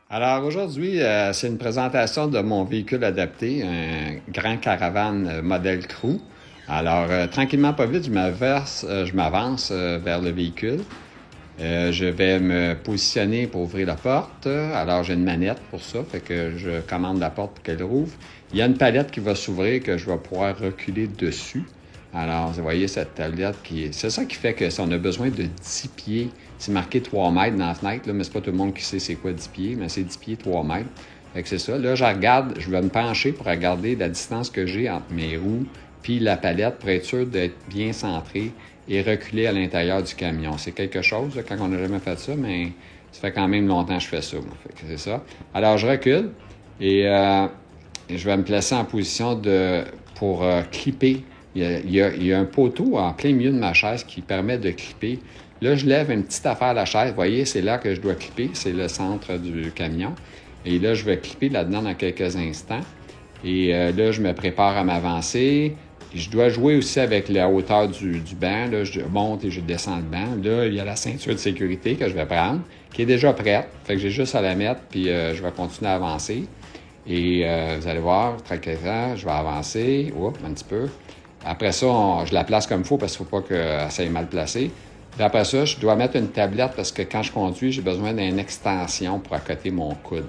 Alors aujourd'hui, c'est une présentation de mon véhicule adapté, un grand caravane modèle Crew. Alors tranquillement pas vite, je m'avance vers le véhicule. Je vais me positionner pour ouvrir la porte. Alors j'ai une manette pour ça, fait que je commande la porte pour qu'elle rouvre. Il y a une palette qui va s'ouvrir que je vais pouvoir reculer dessus. Alors, vous voyez cette tablette c'est ça qui fait que si on a besoin de 10 pieds, c'est marqué 3 mètres dans la fenêtre, là, mais c'est pas tout le monde qui sait c'est quoi 10 pieds, mais c'est 10 pieds, 3 mètres. Fait que c'est ça. Là, je vais me pencher pour regarder la distance que j'ai entre mes roues puis la palette pour être sûr d'être bien centré et reculer à l'intérieur du camion. C'est quelque chose, là, quand on n'a jamais fait ça, mais ça fait quand même longtemps que je fais ça. Moi. Fait que c'est ça. Alors, je recule et je vais me placer en position pour clipper. Il y a un poteau en plein milieu de ma chaise qui permet de clipper. Là, je lève une petite affaire à la chaise. Vous voyez, c'est là que je dois clipper. C'est le centre du camion. Et là, je vais clipper là-dedans dans quelques instants. Et là, je me prépare à m'avancer. Je dois jouer aussi avec la hauteur du banc. Là, je monte et je descends le banc. Là, il y a la ceinture de sécurité que je vais prendre, qui est déjà prête. Fait que j'ai juste à la mettre, puis je vais continuer à avancer. Et vous allez voir, tranquillement, je vais avancer. Oups, un petit peu. Après ça, je la place comme il faut parce qu'il ne faut pas qu'elle soit mal placée. Puis après ça, je dois mettre une tablette parce que quand je conduis, j'ai besoin d'une extension pour accoter mon coude.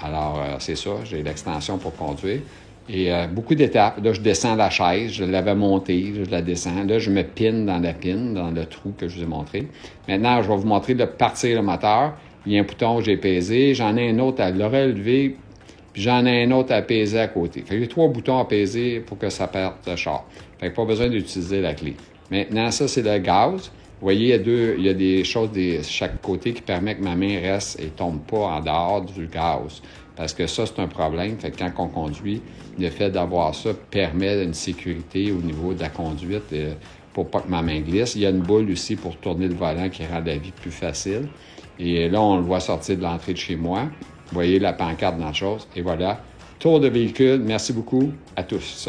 Alors, c'est ça, j'ai l'extension pour conduire. Et beaucoup d'étapes. Là, je descends la chaise, je l'avais montée, je la descends. Là, je me pine dans la pine, dans le trou que je vous ai montré. Maintenant, je vais vous montrer de partir le moteur. Il y a un bouton que j'ai pesé. J'en ai un autre à le relever. Puis j'en ai un autre à peser à côté. Fait que j'ai 3 boutons à peser pour que ça perde le char. Fait que pas besoin d'utiliser la clé. Maintenant, ça, c'est le gaz. Vous voyez, il y a des choses de chaque côté qui permettent que ma main reste et tombe pas en dehors du gaz. Parce que ça, c'est un problème. Fait que quand on conduit, le fait d'avoir ça permet une sécurité au niveau de la conduite pour pas que ma main glisse. Il y a une boule aussi pour tourner le volant qui rend la vie plus facile. Et là, on le voit sortir de l'entrée de chez moi. Vous voyez la pancarte dans la chose. Et voilà. Tour de véhicule. Merci beaucoup à tous.